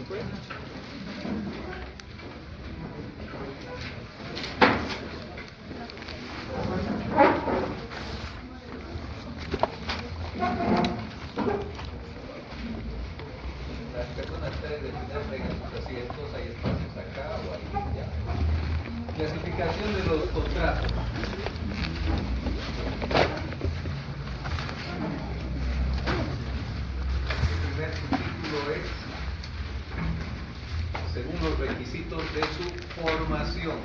fue? Las personas ustedes del final traigan sus asientos, hay espacios acá o ahí, ya. Clasificación de los contratos. El primer subtítulo es según los requisitos de su formación.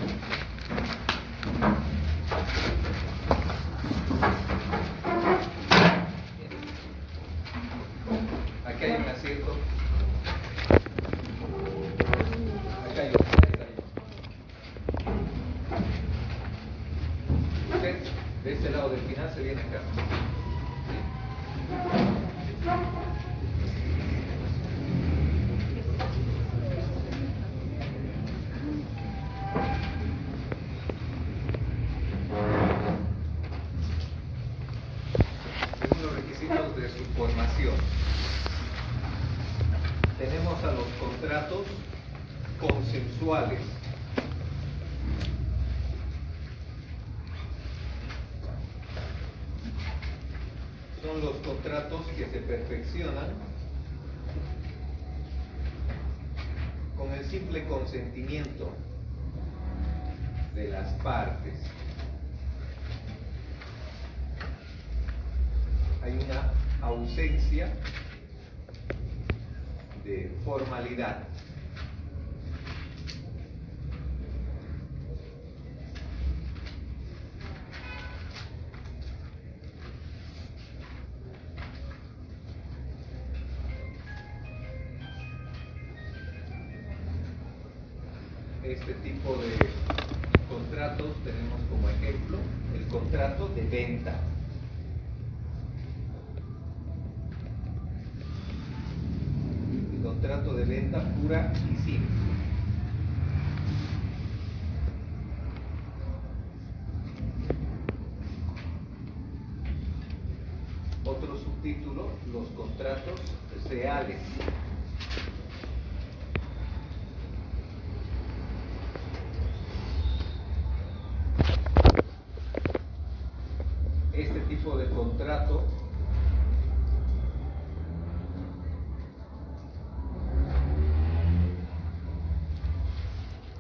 Aquí hay un asiento. Acá hay otro. Usted, de este lado del final, se viene acá. Según los requisitos de su formación, tenemos a los contratos consensuales. Son los contratos que se perfeccionan con el simple consentimiento de las partes. Hay una ausencia de formalidad. Este tipo de contratos tenemos como ejemplo el contrato de venta. El contrato de venta pura y simple. Otro subtítulo, los contratos reales. Este tipo de contrato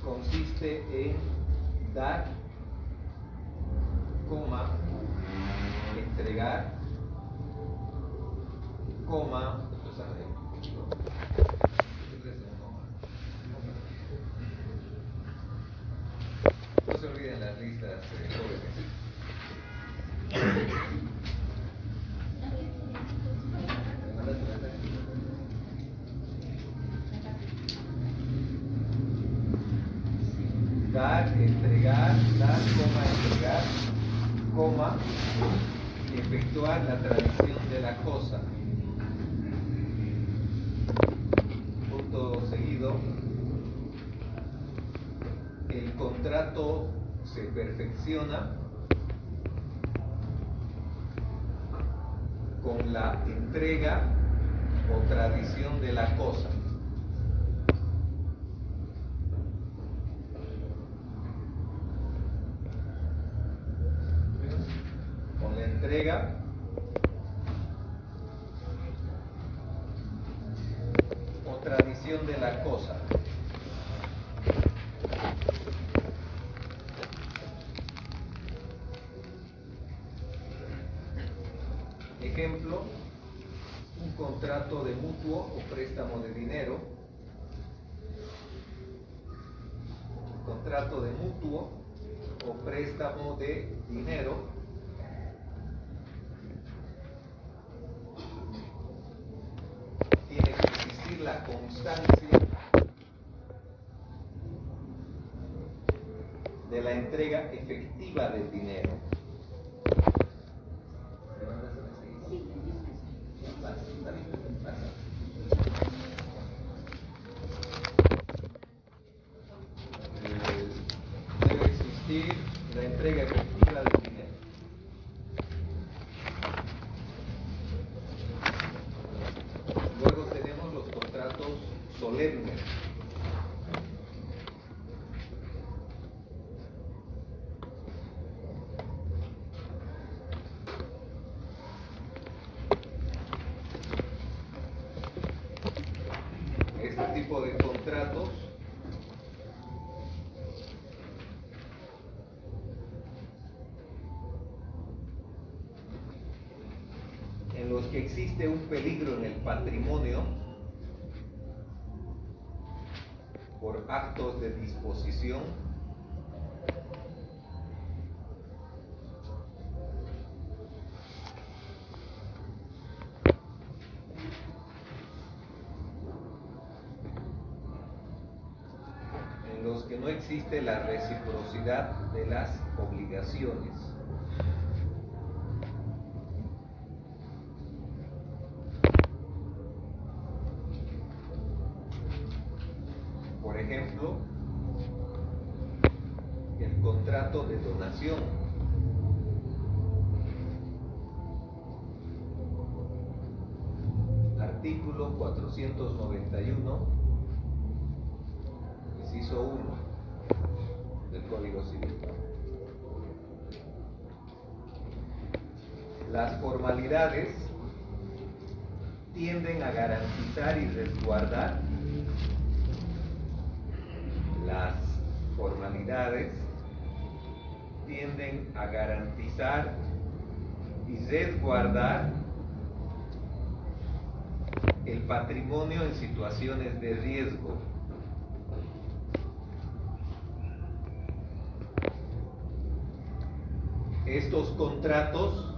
consiste en dar, coma, entregar, coma, no se olviden las listas jóvenes. Dar, entregar, entregar, coma, y efectuar la tradición de la cosa. Punto seguido. El contrato se perfecciona con la entrega o tradición de la cosa. Con la entrega o tradición de la cosa. Ejemplo, un contrato de mutuo o préstamo de dinero. Contrato de mutuo o préstamo de dinero. Tiene que existir la constancia de la entrega efectiva del dinero. Debe existir la entrega efectiva del dinero. Luego tenemos los contratos solemnes. solemnes. Este tipo de contratos en los que existe un peligro en el patrimonio por actos de disposición en los que no existe la reciprocidad de las obligaciones. Por ejemplo, el contrato de donación. Artículo 491, inciso 1 del Código Civil. Las formalidades tienden a garantizar y resguardar. Las formalidades tienden a garantizar y resguardar el patrimonio en situaciones de riesgo. Estos contratos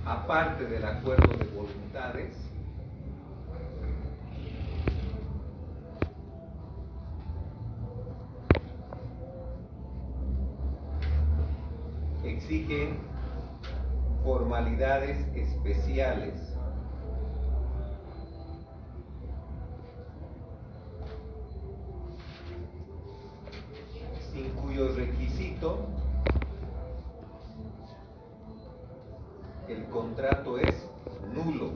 aparte del acuerdo de voluntades, exigen formalidades especiales sin cuyo requisito el contrato es nulo.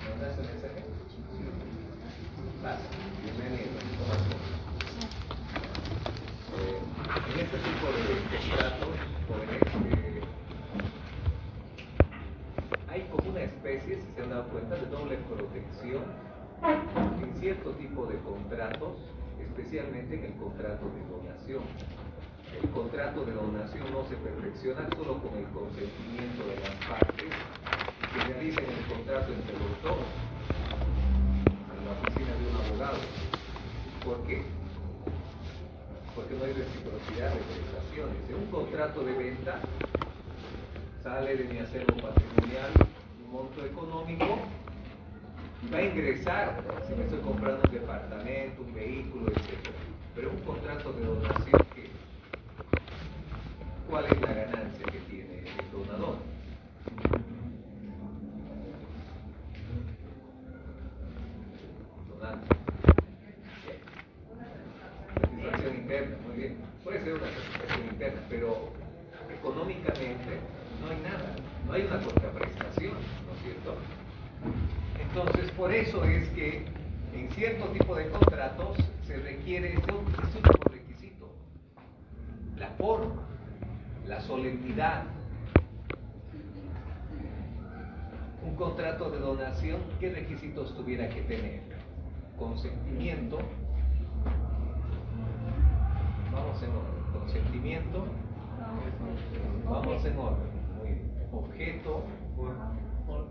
¿Mandaste el mensaje? Gracias. Bienvenido. En este tipo de contratos, jóvenes, hay como una especie, si se han dado cuenta, de doble protección en cierto tipo de contratos, especialmente en el contrato de donación. El contrato de donación no se perfecciona solo con el consentimiento de las partes que realicen el contrato entre los dos en la oficina de un abogado. ¿Por qué? Porque no hay reciprocidad de prestaciones. En un contrato de venta sale de mi acervo patrimonial un monto económico y va a ingresar si me estoy comprando un departamento, un vehículo, etc. Pero un contrato de donación, ¿cuál es la ganancia que tiene el donador? Donante. Satisfacción interna, muy bien. Puede ser una satisfacción interna, pero económicamente no hay nada, no hay una contraprestación, ¿no es cierto? Entonces, por eso es que en cierto tipo de contratos se requiere este último requisito: la forma, la solemnidad. Un contrato de donación, ¿qué requisitos tuviera que tener? Consentimiento. Vamos en orden. Consentimiento. Vamos en orden. Muy bien. Objeto.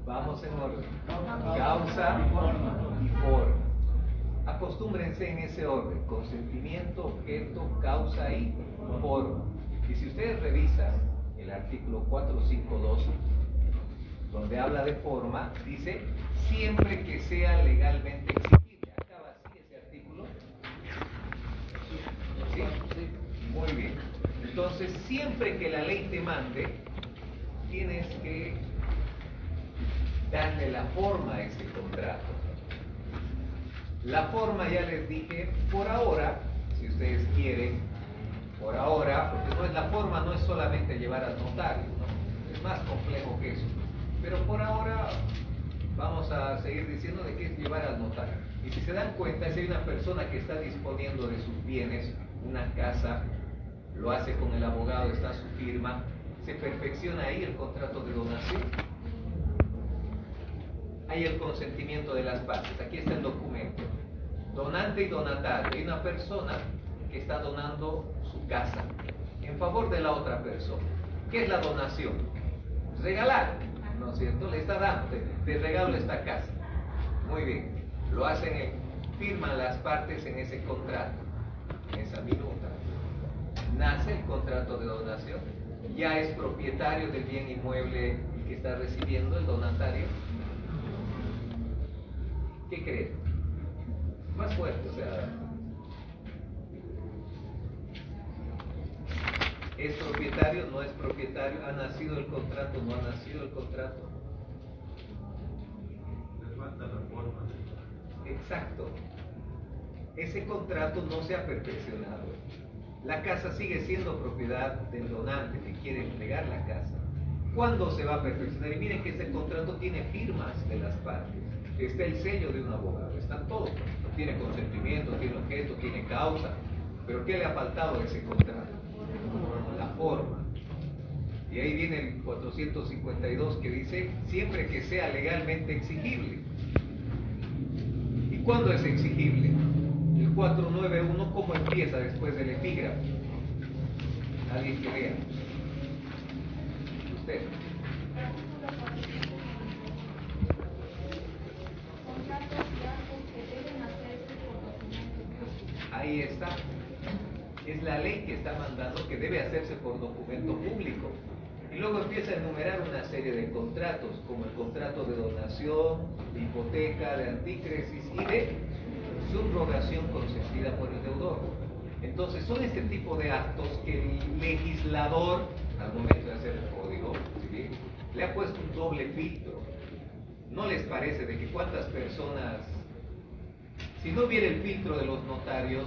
Vamos en orden. Causa y forma. Acostúmbrense en ese orden: consentimiento, objeto, causa y forma. Y si ustedes revisan el artículo 452, donde habla de forma, dice siempre que sea legalmente exigible. Acaba así ese artículo: siempre que la ley te mande, tienes que darle la forma a ese contrato. La forma, ya les dije, por ahora, si ustedes quieren, por ahora, porque no es la forma, no es solamente llevar al notario, ¿no? Es más complejo que eso. Pero por ahora vamos a seguir diciendo de qué es llevar al notario. Y si se dan cuenta, si hay una persona que está disponiendo de sus bienes, una casa, lo hace con el abogado, está su firma, se perfecciona ahí el contrato de donación. Hay el consentimiento de las partes, aquí está el documento. Donante y donatario. Hay una persona que está donando su casa en favor de la otra persona. ¿Qué es la donación? Regalar, ¿no es cierto? Le está dando, te regalo esta casa. Muy bien, lo hacen, firman las partes en ese contrato, en esa minuta. Nace el contrato de donación, ya es propietario del bien inmueble el que está recibiendo, el donatario. ¿Qué creen? Más fuerte, o sea, ¿es propietario? ¿No es propietario? ¿Ha nacido el contrato? ¿No ha nacido el contrato? Le falta la forma. Exacto. Ese contrato no se ha perfeccionado. La casa sigue siendo propiedad del donante que quiere entregar la casa. ¿Cuándo se va a perfeccionar? Y miren que ese contrato tiene firmas de las partes. Está el sello de un abogado, está todo. Tiene consentimiento, tiene objeto, tiene causa. Pero ¿qué le ha faltado a ese contrato? La forma. Y ahí viene el 452 que dice, siempre que sea legalmente exigible. ¿Y cuándo es exigible? El 491, ¿cómo empieza después del epígrafe? Alguien que vea. Usted. Ahí está. Es la ley que está mandando que debe hacerse por documento público. Y luego empieza a enumerar una serie de contratos, como el contrato de donación, de hipoteca, de antícresis y de subrogación consentida por el deudor. Entonces son este tipo de actos que el legislador, al momento de hacer el código civil, le ha puesto un doble filtro. ¿No les parece de que cuántas personas, si no hubiera el filtro de los notarios,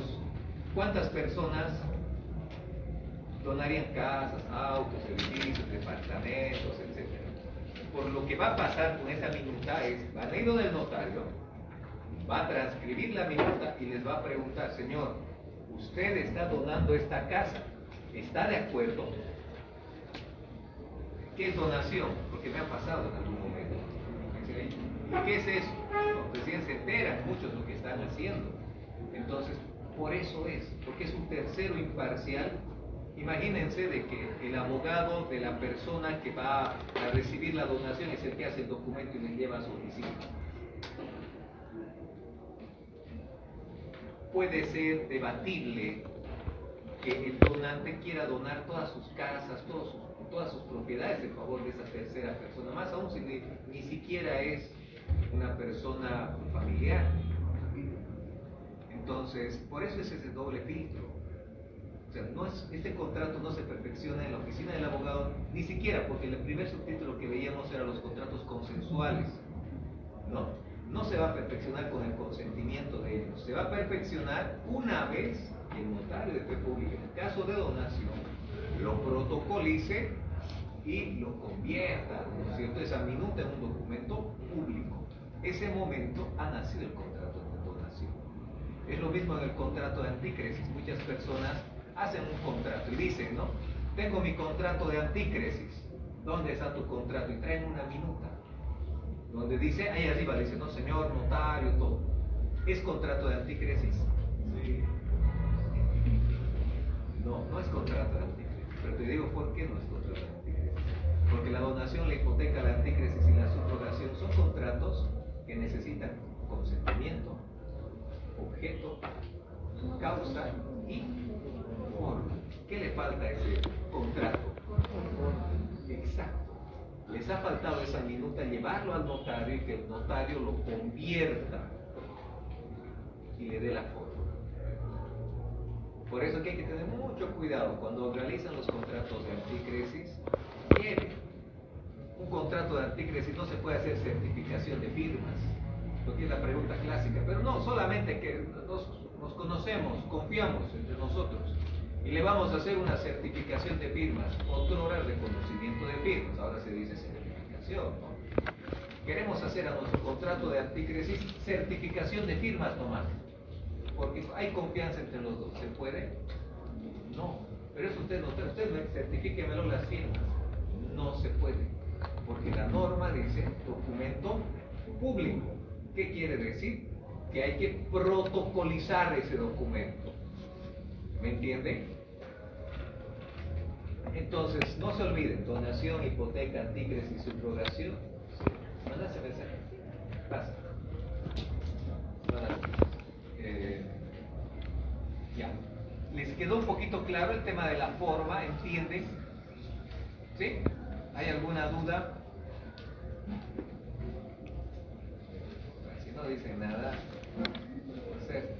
cuántas personas donarían casas, autos, edificios, departamentos, etcétera? Por lo que va a pasar con esa minuta es, van a ir del notario, va a transcribir la minuta y les va a preguntar, señor, usted está donando esta casa, ¿está de acuerdo? ¿Qué es donación? Porque me ha pasado en algún momento. ¿Y qué es eso? Los recién se enteran muchos lo que están haciendo. Entonces, por eso es, porque es un tercero imparcial. Imagínense de que el abogado de la persona que va a recibir la donación es el que hace el documento y le lleva a su oficina. Puede ser debatible que el donante quiera donar todas sus casas, todas sus propiedades en favor de esa tercera persona, más aún si ni siquiera es una persona familiar. Entonces, por eso es ese doble filtro. O sea, este contrato no se perfecciona en la oficina del abogado, ni siquiera porque el primer subtítulo que veíamos era los contratos consensuales. No se va a perfeccionar con el consentimiento de ellos, se va a perfeccionar una vez que el notario de fe pública, en el caso de donación, lo protocolice y lo convierta, ¿no es cierto?, esa minuta en un documento público. Ese momento ha nacido el contrato de donación. Es lo mismo en el contrato de antícresis. Muchas personas hacen un contrato y dicen, ¿no?, tengo mi contrato de antícresis. ¿Dónde está tu contrato? Y traen una minuta donde dice, ahí arriba le dice, no señor, notario, todo. ¿Es contrato de antícresis? Sí. No es contrato de antícresis. Pero te digo por qué no es contrato de antícresis. Porque la donación, la hipoteca, la antícresis y la subrogación son contratos que necesitan consentimiento, objeto, causa y forma. ¿Qué le falta a ese contrato? Exacto. Les ha faltado esa minuta, llevarlo al notario y que el notario lo convierta y le dé la forma. Por eso que hay que tener mucho cuidado cuando realizan los contratos de anticresis. Bien, un contrato de anticresis no se puede hacer certificación de firmas, porque es la pregunta clásica. Pero no, solamente que nos conocemos, confiamos entre nosotros y le vamos a hacer una certificación de firmas. Otrora reconocimiento de firmas, ahora se dice certificación, ¿no? Queremos hacer a nuestro contrato de anticresis certificación de firmas nomás, porque hay confianza entre los dos. ¿Se puede? No. Pero eso usted certifíquemelo las firmas. No se puede, porque la norma dice documento público. ¿Qué quiere decir? Que hay que protocolizar ese documento. ¿Me entienden? Entonces, no se olviden, donación, hipoteca, anticresis, subrogación. Mándase mensaje. Pasa. Ya. ¿Les quedó un poquito claro el tema de la forma? ¿Entienden? ¿Sí? ¿Hay alguna duda? Si no dicen nada, hacer.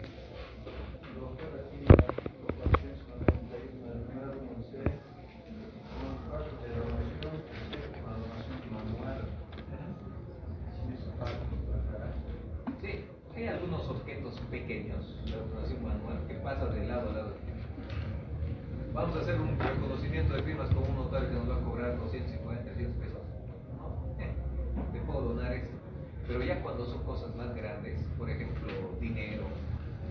Sí, hay algunos objetos pequeños, la donación manual, que pasan de lado a lado. Vamos a hacer un reconocimiento de firmas con un notario que nos va a cobrar 250, 300 pesos. No, te puedo donar eso. Pero ya cuando son cosas más grandes, por ejemplo, dinero,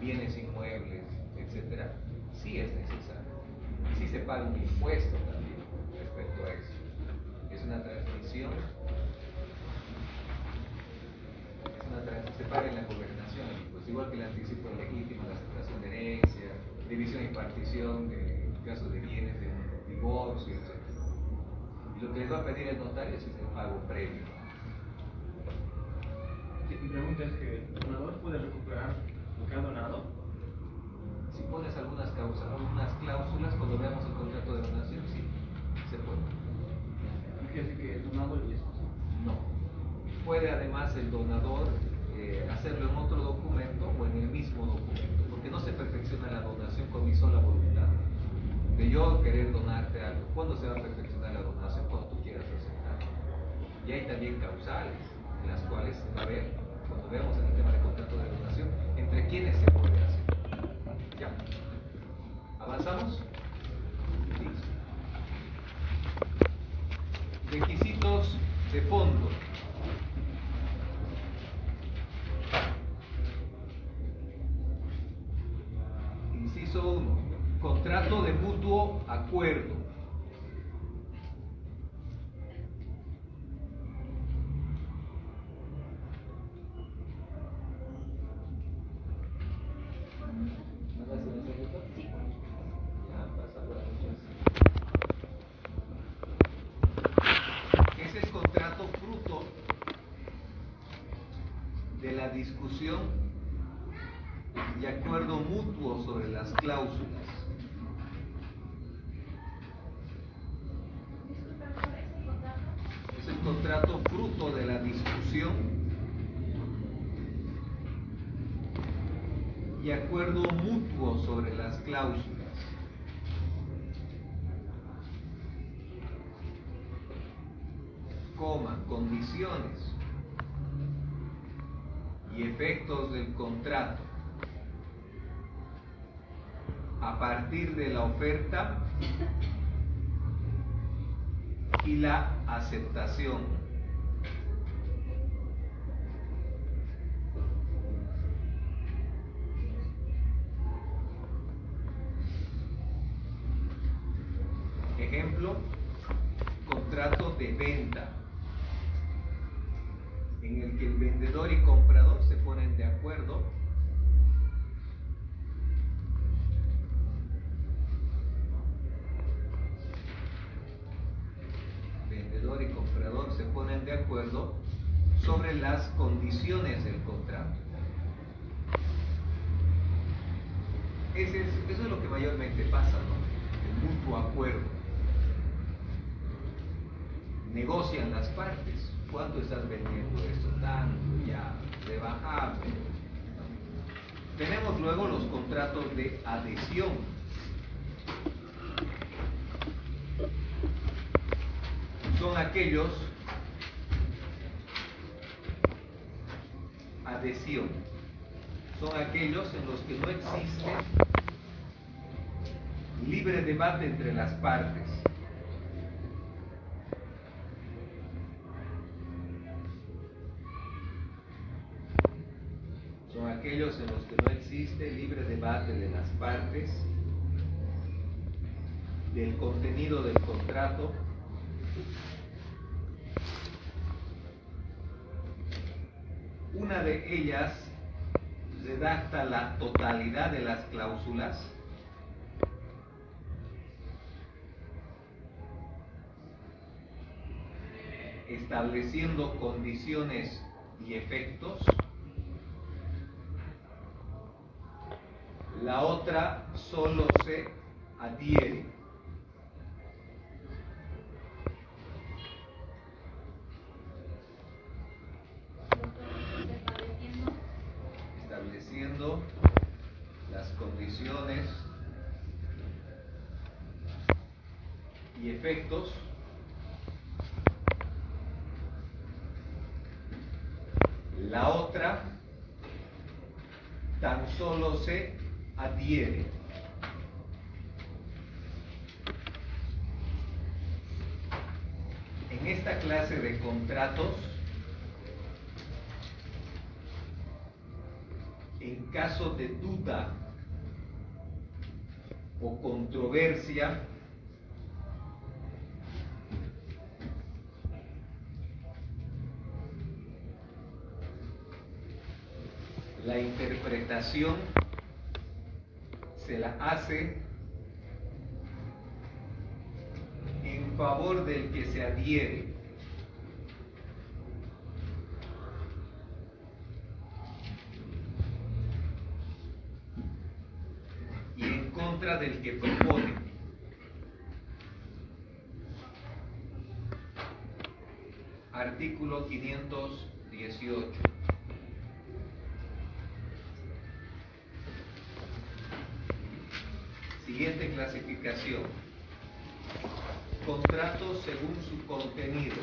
bienes inmuebles, etcétera, sí es necesario. Y sí se paga un impuesto también respecto a eso. Es una transmisión. Se paga en la gobernación, pues igual que el anticipo legítimo, la aceptación de herencia, división y partición de casos de bienes, de un divorcio, etc. Y lo que les va a pedir el notario es el pago previo. Sí, mi pregunta es que el donador puede recuperar lo que ha donado. Si pones algunas cláusulas cuando veamos el contrato de donación, sí, se puede. ¿No quiere decir que el donador y eso? No. Puede además el donador hacerlo en otro documento o en el mismo documento, porque no se perfecciona la donación con mi sola voluntad. De yo querer donarte algo. ¿Cuándo se va a perfeccionar la donación? Cuando tú quieras aceptar. Y hay también causales, en las cuales va a haber, cuando veamos en el tema de contrato de donación, entre quiénes se puede hacer. ¿Ya? ¿Avanzamos? Listo. Requisitos de fondo. Inciso 1. Contrato de mutuo acuerdo. Ese es contrato fruto de la discusión y acuerdo mutuo sobre las cláusulas. Es el contrato fruto de la discusión y acuerdo mutuo sobre las cláusulas. Condiciones y efectos del contrato a partir de la oferta y la aceptación. Ejemplo, contrato de venta, en el que el vendedor y comprador se ponen de acuerdo sobre las condiciones del contrato. Eso es lo que mayormente pasa, ¿no? El mutuo acuerdo. Negocian las partes. ¿Cuánto estás vendiendo esto? Tanto, ya, rebajable. Tenemos luego los contratos de adhesión. son aquellos, adhesión, son aquellos en los que no existe libre debate entre las partes. Son aquellos en los que no existe libre debate de las partes, del contenido del contrato, una de ellas redacta la totalidad de las cláusulas, estableciendo condiciones y efectos. La otra solo se adhiere. Estableciendo las condiciones y efectos. La otra tan solo se adhiere. En esta clase de contratos, en caso de duda o controversia, la interpretación se la hace en favor del que se adhiere. Y en contra del que propone. Artículo 518. Siguiente clasificación. Contratos según su contenido.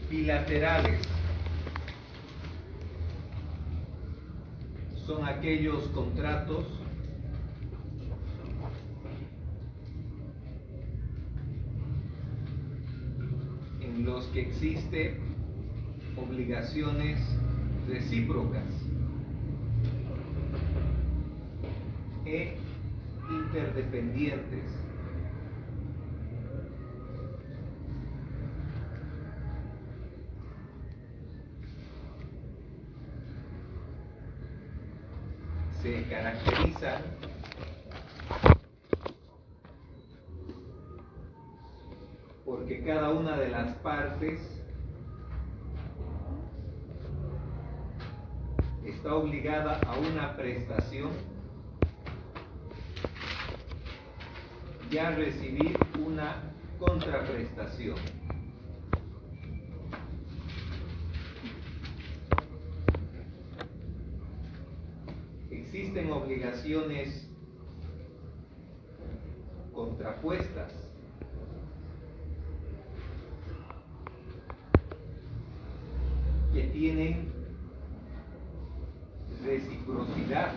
Bilaterales. Son aquellos contratos en los que existe obligaciones recíprocas e interdependientes. Se caracterizan porque cada una de las partes está obligada a una prestación y a recibir una contraprestación. Existen obligaciones contrapuestas. Que tienen reciprocidad.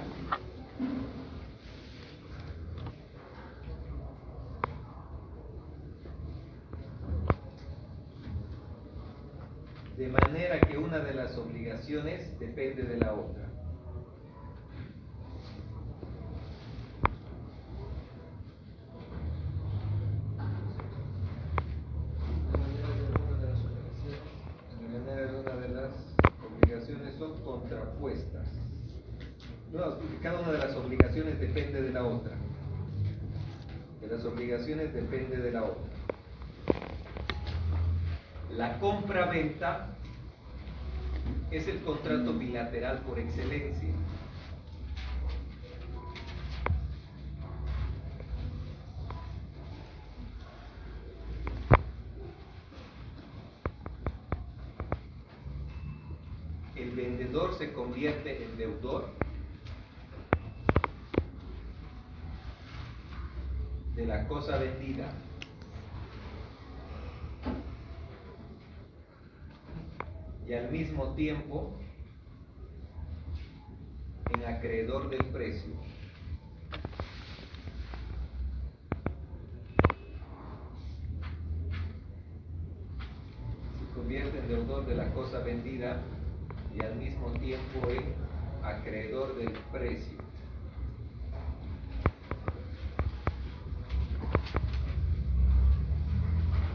De manera que una de las obligaciones depende de la otra. Son contrapuestas. No, cada una de las obligaciones depende de la otra. De las obligaciones depende de la otra. La compra-venta es el contrato bilateral por excelencia. el vendedor se convierte en deudor de la cosa vendida y al mismo tiempo en acreedor del precio. Se convierte en deudor de la cosa vendida y al mismo tiempo en acreedor del precio.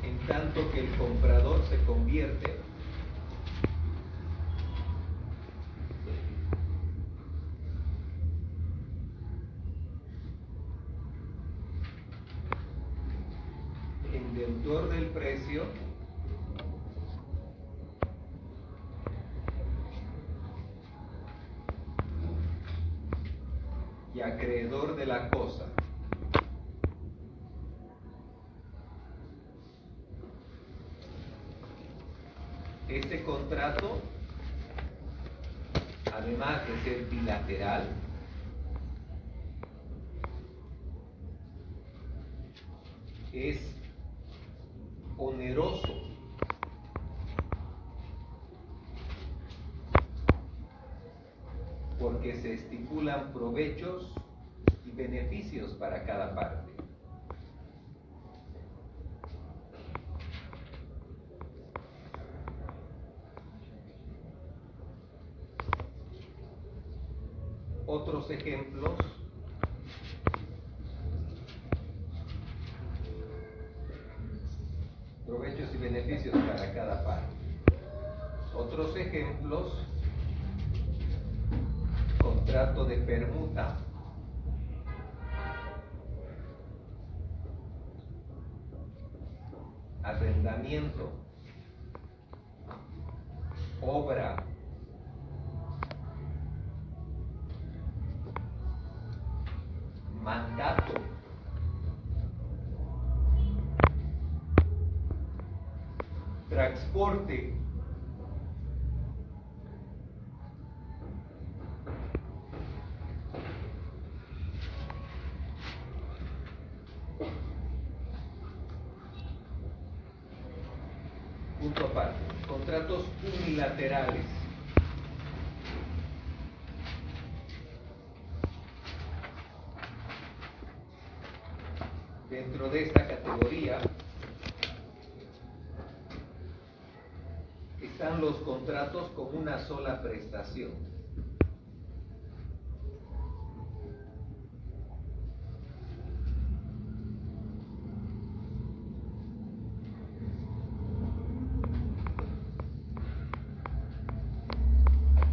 En tanto que el comprador se convierte en deudor del precio y acreedor de la cosa. Este contrato, además de ser bilateral, es oneroso porque se estipulan provechos y beneficios para cada parte. Otros ejemplos: provechos y beneficios para cada parte. Otros ejemplos: contrato de permuta, arrendamiento, obra, mandato, transporte, punto aparte. Contratos unilaterales. Dentro de esta categoría están los contratos con una sola prestación.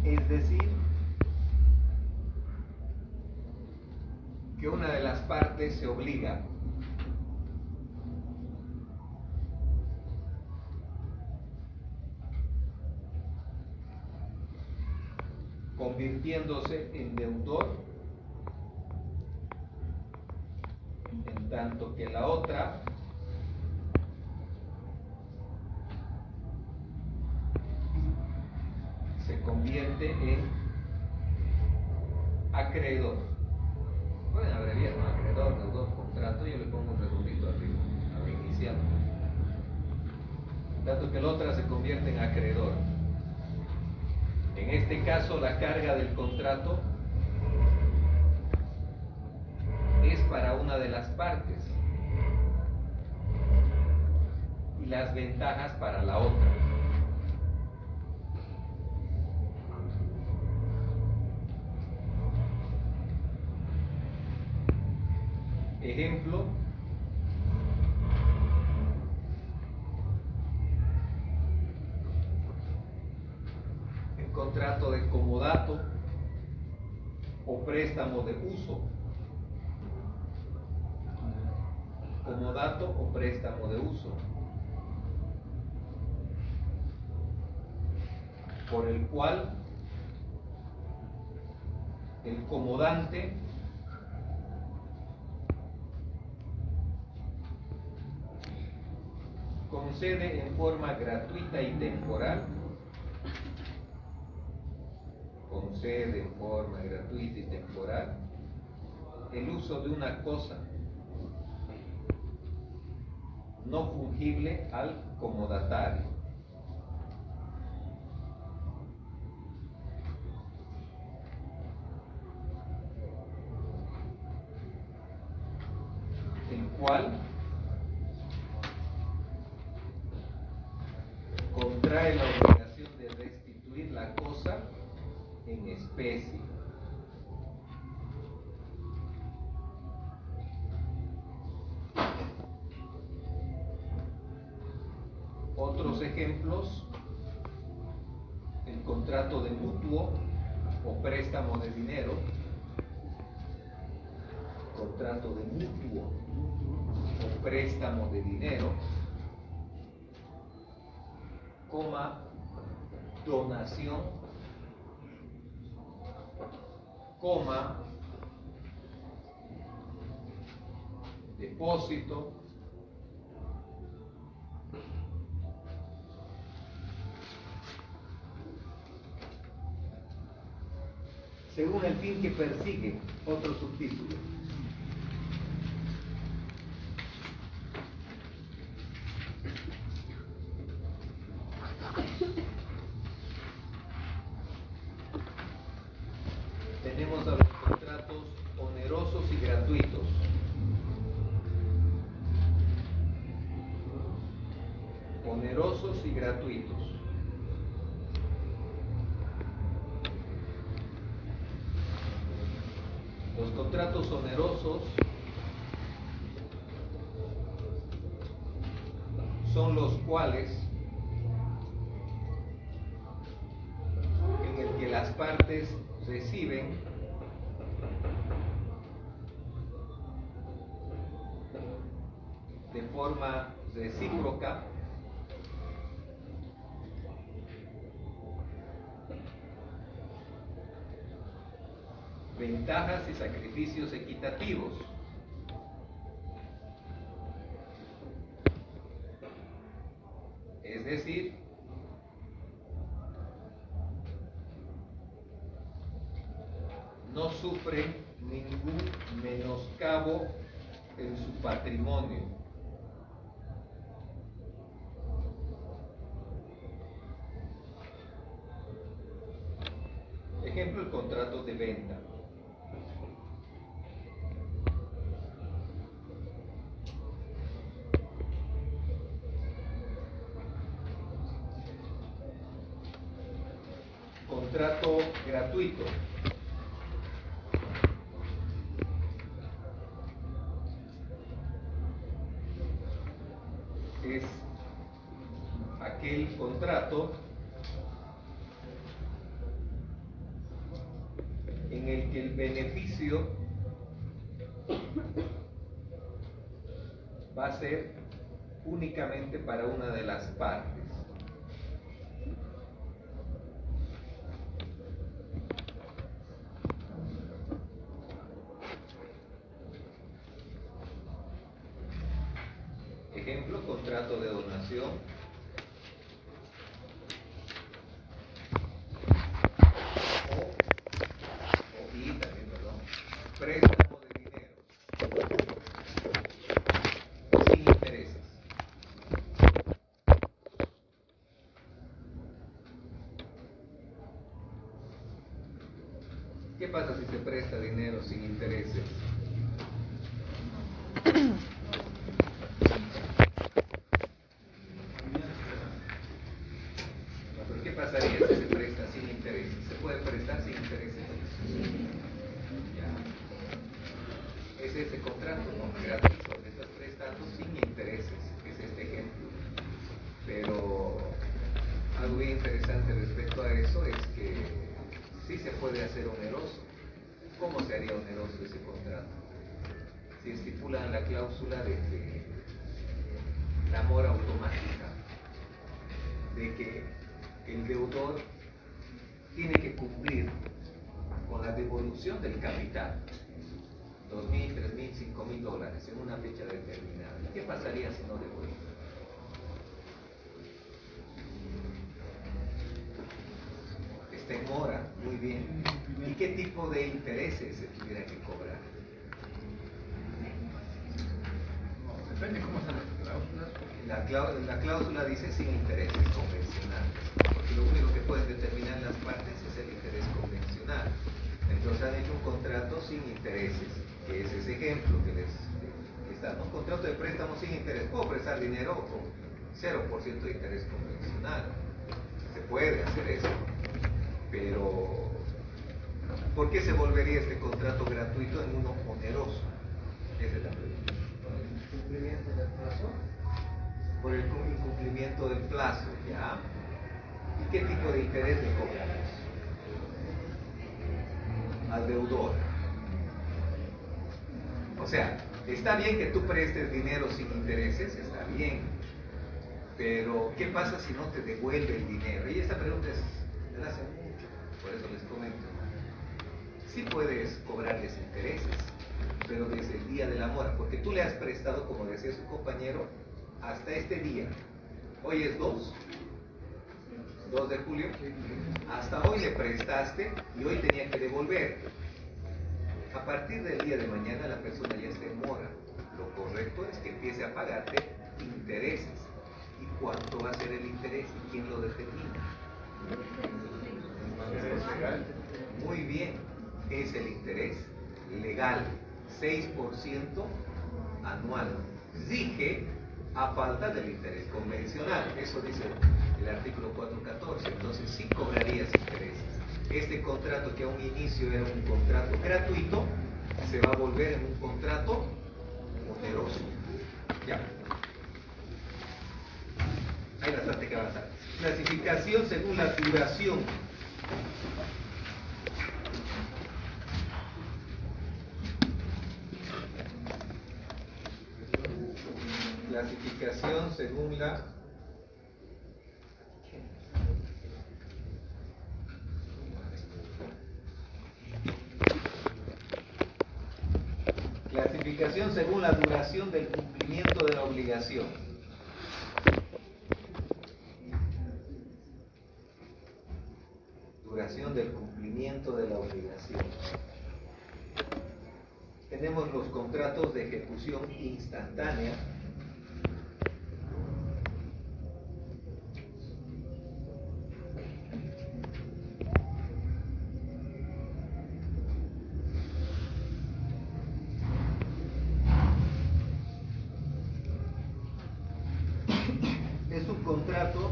Es decir, que una de las partes se obliga convirtiéndose en deudor, en tanto que la otra se convierte en acreedor. Pueden abreviar, ¿no? Acreedor, deudor, contrato, yo le pongo un redondito arriba, al inicial. En tanto que la otra se convierte en acreedor. En este caso, la carga del contrato es para una de las partes y las ventajas para la otra. Ejemplo: el contrato de comodato o préstamo de uso. Comodato o préstamo de uso, por el cual el comodante concede en forma gratuita y temporal concede en forma gratuita y temporal el uso de una cosa no fungible al comodatario. El cual contrae la obligación de restituir la cosa en especie. Otros ejemplos: el contrato de mutuo o préstamo de dinero, contrato de mutuo o préstamo de dinero, coma, donación, coma, depósito, según el fin que persigue. Otro subtítulo: tenemos a los contratos onerosos y gratuitos. Onerosos y gratuitos. Los contratos onerosos son los cuales en el que las partes reciben de forma recíproca ventajas y sacrificios equitativos. Es decir, no sufren ningún menoscabo en su patrimonio. Ejemplo: el contrato de venta. Contrato gratuito. Es aquel contrato en el que el beneficio va a ser únicamente para una de las partes. Ejemplo: contrato de donación. Préstamo de dinero sin intereses. ¿Qué pasa si se presta dinero sin intereses? ¿Pero qué pasaría si se presta sin intereses? ¿Se puede prestar sin intereses? Ya. Es este contrato, ¿no? Gratuito, le estás prestando sin intereses, es este ejemplo. Pero algo bien interesante respecto a eso es que sí se puede hacer oneroso. ¿Cómo se haría oneroso ese contrato? Si estipulan la cláusula de que la mora automática, de que el deudor tiene que cumplir con la devolución del capital, $2,000, $3,000, $5,000 en una fecha determinada. ¿Qué pasaría si no devuelve? Está en mora, muy bien. ¿Y qué tipo de intereses se tuviera que cobrar? No, depende cómo están las cláusulas. La cláusula dice sin intereses convencionales, porque lo único que pueden determinar las partes es el interés convencional. Entonces han hecho un contrato sin intereses, que es ese ejemplo que está, ¿no? Un contrato de préstamo sin interés. Puedo prestar dinero con 0% de interés convencional. Se puede hacer eso, pero ¿por qué se volvería este contrato gratuito en uno oneroso? Esa es la pregunta. ¿Por el incumplimiento del plazo? Por el incumplimiento del plazo, ¿ya? ¿Y qué tipo de interés le cobramos? Al deudor. O sea, está bien que tú prestes dinero sin intereses, está bien, pero ¿qué pasa si no te devuelve el dinero? Y esta pregunta es desde hace mucho, por eso les comento. Sí puedes cobrarles intereses, pero desde el día de la mora, porque tú le has prestado, como decía su compañero, hasta este día. Hoy es 2 de julio, hasta hoy le prestaste y hoy tenía que devolver. A partir del día de mañana la persona ya está en mora. Lo correcto es que empiece a pagarte intereses. ¿Y cuánto va a ser el interés? ¿Y quién lo determina? ¿Interés legal? Muy bien, es el interés legal, 6% anual. Rige a falta del interés convencional. Eso dice el artículo 414. Entonces sí cobrarías intereses. Este contrato, que a un inicio era un contrato gratuito, se va a volver en un contrato oneroso. Ya. Hay bastante que avanzar. Clasificación según la duración. Clasificación según la duración del cumplimiento de la obligación. Duración del cumplimiento de la obligación. Tenemos los contratos de ejecución instantánea. Es un contrato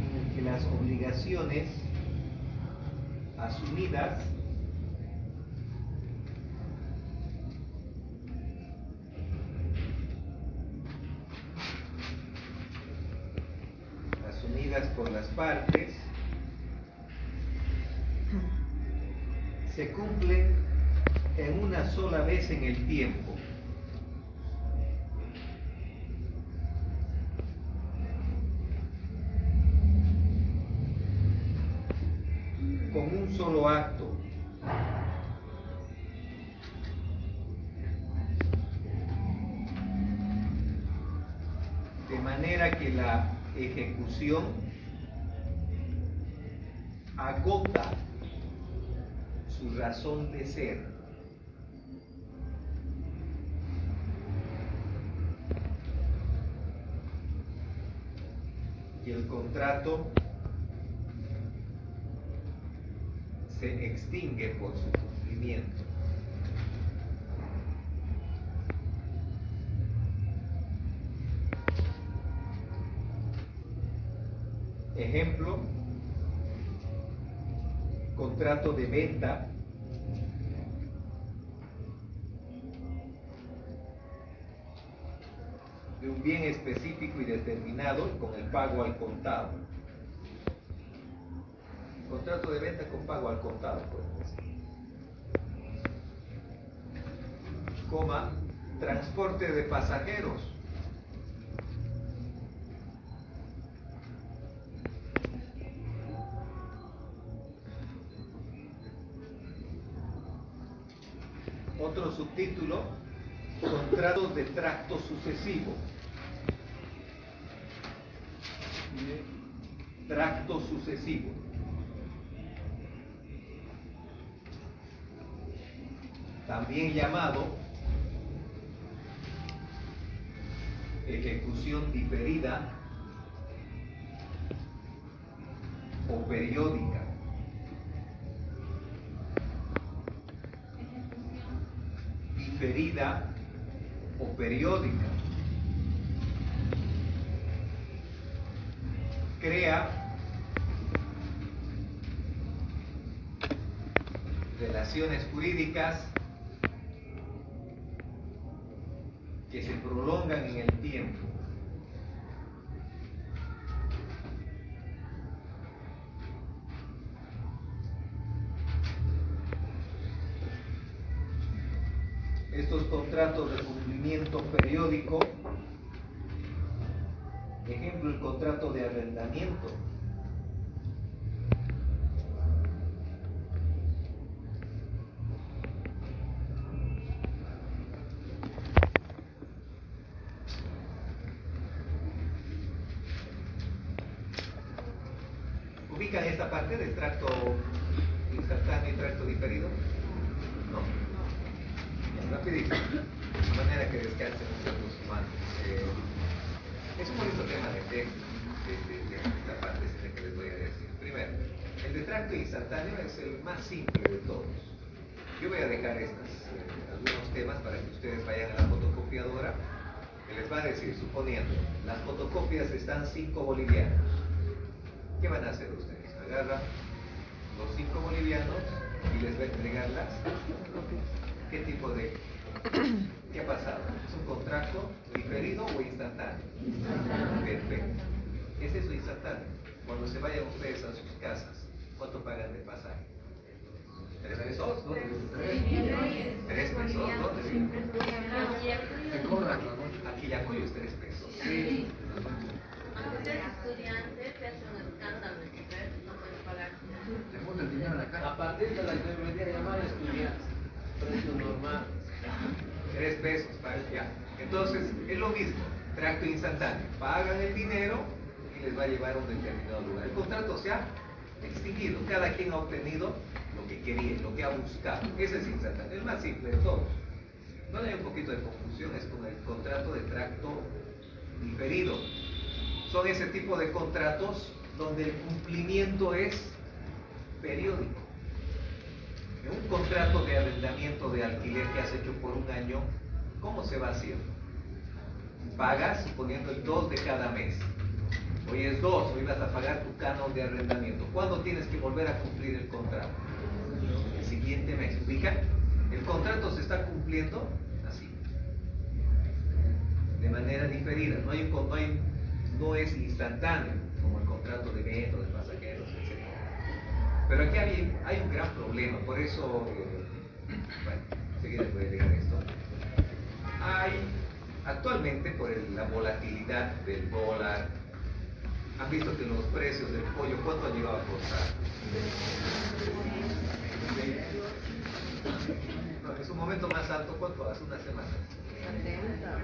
en el que las obligaciones asumidas por las partes se cumplen en una sola vez en el tiempo. Con un solo acto. De manera que la ejecución agota su razón de ser. Y el contrato se extingue por su cumplimiento. Ejemplo, contrato de venta de un bien específico y determinado con el pago al contado. Contrato de venta con pago al contado, pues. Coma, transporte de pasajeros. Otro subtítulo, contratos de tracto sucesivo. tracto sucesivo. También llamado ejecución diferida o periódica. Diferida o periódica. Crea relaciones jurídicas que se prolongan en el tiempo. Estos contratos de cumplimiento periódico, ejemplo, el contrato de arrendamiento. ¿Ubican esta parte del tracto instantáneo y tracto diferido? No. Rapidito, de manera que descansen los humanos. Es un bonito tema de texto, de esta parte que les voy a decir. Primero, el de tracto instantáneo es el más simple de todos. Yo voy a dejar algunos temas para que ustedes vayan a la fotocopiadora, que les va a decir, suponiendo, las fotocopias están 5 bolivianos. ¿Qué van a hacer ustedes? Agarran los 5 bolivianos y les va a entregar las. ¿Qué tipo de? ¿Qué ha pasado? ¿Es un contrato diferido o instantáneo? Perfecto. ¿Es eso instantáneo? Cuando se vayan ustedes a sus casas, ¿cuánto pagan de pasaje? ¿3 pesos? ¿Dónde? ¿3 pesos? ¿Dónde? Aquí Yacuyo es 3 pesos. Sí. Cuando eres estudiante, te hace un escándalo, ¿entendés? No puedes pagar. Le pone el dinero en la cara. A partir de las debería llamar estudiantes, precio normal. 3 pesos, ya. Entonces, es lo mismo, tracto instantáneo. Pagan el dinero y les va a llevar a un determinado lugar. El contrato se ha extinguido. Cada quien ha obtenido lo que quería, lo que ha buscado. Ese es instantáneo, el más simple de todos. No hay un poquito de confusión, es con el contrato de tracto diferido. Son ese tipo de contratos donde el cumplimiento es periódico. En un contrato de arrendamiento de alquiler que has hecho por un año, ¿cómo se va haciendo? Pagas suponiendo el 2 de cada mes. Hoy es 2, hoy vas a pagar tu canon de arrendamiento. ¿Cuándo tienes que volver a cumplir el contrato? El siguiente mes. ¿Ubican? El contrato se está cumpliendo así, de manera diferida. No es instantáneo, como el contrato de metro, de pasajeros, etc. Pero aquí hay un gran problema, por eso, bueno, enseguida les voy a llegar a esto. Actualmente, por la volatilidad del dólar, han visto que los precios del pollo, ¿cuánto han llegado a costar? No, en su momento más alto, ¿cuánto? Hace unas semanas.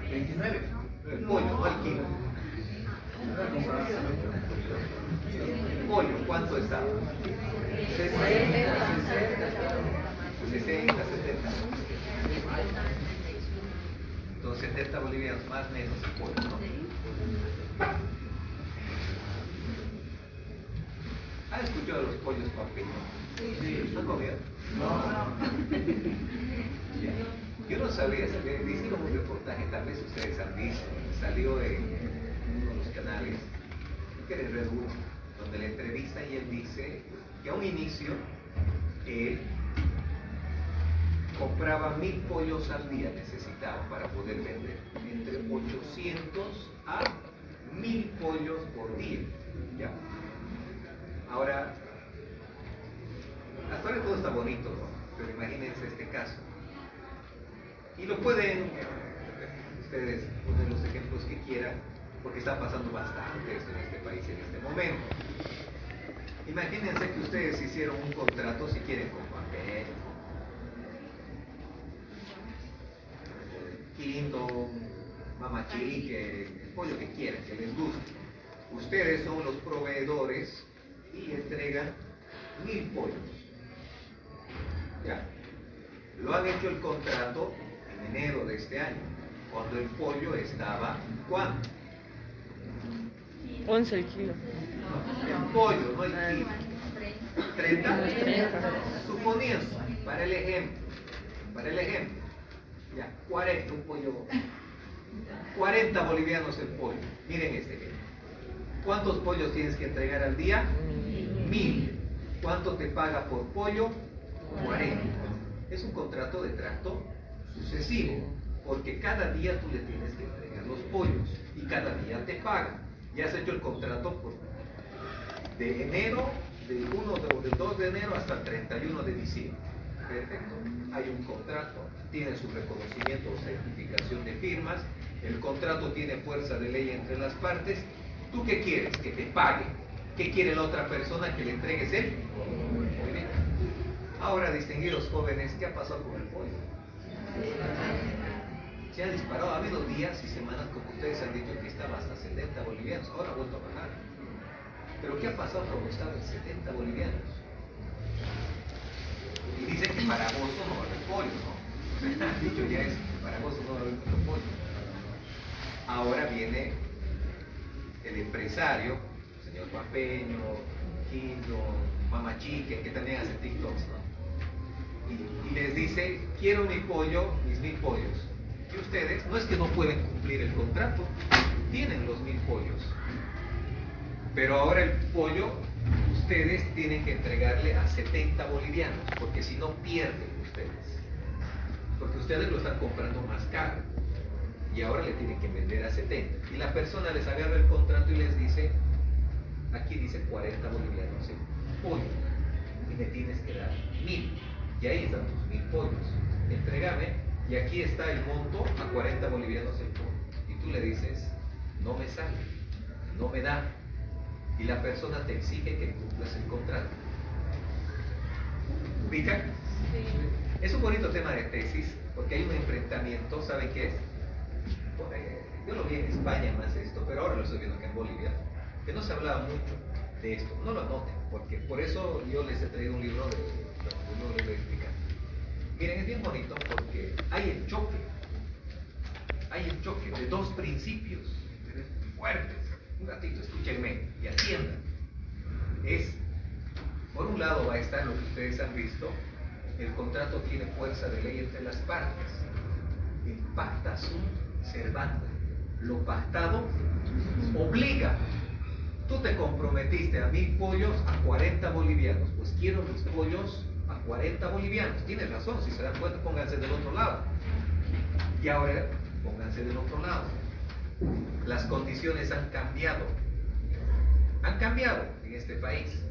29. El pollo, no el kilo. Pollo, ¿cuánto estaba? 60, 70. Entonces 70 bolivianos más menos pollo, ¿no? ¿Han escuchado los pollos pampeños? Sí. ¿Han comido? No. Ya. Yo no sabía, hicieron un reportaje, tal vez ustedes han visto, salió en uno de los canales, que era en Red Bull, donde le entrevista y él dice que a un inicio él compraba 1000 pollos al día, necesitaba para poder vender, entre 800 a 1000 pollos por día. ¿Ya? Ahora, hasta ahora todo está bonito, ¿no? Pero imagínense este caso. Y lo pueden ustedes poner los ejemplos que quieran, porque está pasando bastante esto en este país en este momento. Imagínense que ustedes hicieron un contrato, si quieren, con papel, Quindo, Mamachique, el pollo que quieran, que les guste. Ustedes son los proveedores y entregan 1000 pollos. Ya. Lo han hecho el contrato en enero de este año, cuando el pollo estaba, ¿cuánto? 11 el kilo. El pollo, no el kilo. 30. Suponiendo, para el ejemplo, ya, 40, un pollo, 40 bolivianos el pollo. Miren este ejemplo. ¿Cuántos pollos tienes que entregar al día? 1000. ¿Cuánto te paga por pollo? 40. Es un contrato de trato sucesivo, porque cada día tú le tienes que entregar los pollos y cada día te paga. Ya has hecho el contrato de enero, del 2 de enero hasta el 31 de diciembre. Perfecto. Hay un contrato, tiene su reconocimiento o certificación de firmas, el contrato tiene fuerza de ley entre las partes. ¿Tú qué quieres? Que te pague. ¿Qué quiere la otra persona? Que le entregues él. Muy bien. Ahora, distinguidos jóvenes, ¿qué ha pasado con el pollo? Se ha disparado. Ha habido días y semanas, como ustedes han dicho, que estaba hasta 70 bolivianos. Ahora ha vuelto a bajar. Pero ¿qué ha pasado cuando estaba en 70 bolivianos? Y dice que para agosto no va a haber pollo, ¿no? Han dicho ya eso, que para agosto no va a haber mucho pollo. Ahora viene el empresario, señor Papeño, Quinto, Mama Chique, que también hace TikToks, ¿no? Y les dice, quiero mi pollo, mis 1000 pollos. Y ustedes, no es que no pueden cumplir el contrato, tienen los 1000 pollos. Pero ahora el pollo, ustedes tienen que entregarle a 70 bolivianos, porque si no pierden ustedes. Porque ustedes lo están comprando más caro. Y ahora le tienen que vender a 70. Y la persona les agarra el contrato y les dice, aquí dice 40 bolivianos el pollo. Y me tienes que dar 1000. Y ahí están tus 1000 pollos. Entrégame, y aquí está el monto a 40 bolivianos el pollo. Y tú le dices, no me sale, no me da. Y la persona te exige que cumplas el contrato. ¿Ubican? Sí. Es un bonito tema de tesis, porque hay un enfrentamiento, ¿saben qué es? Yo lo vi en España más esto, pero ahora lo estoy viendo acá en Bolivia, que no se hablaba mucho de esto. No lo anoten, porque por eso yo les he traído un libro de no les voy a explicar. Miren, es bien bonito porque hay el choque de dos principios fuertes. Un ratito, escúchenme y atiendan. Por un lado va a estar lo que ustedes han visto, el contrato tiene fuerza de ley entre las partes. El pacta sunt servanda. Lo pactado obliga. Tú te comprometiste a 1000 pollos a 40 bolivianos. Pues quiero mis pollos a 40 bolivianos. Tienes razón, si se dan cuenta, pónganse del otro lado. Y ahora, pónganse del otro lado. Las condiciones han cambiado. Han cambiado en este país.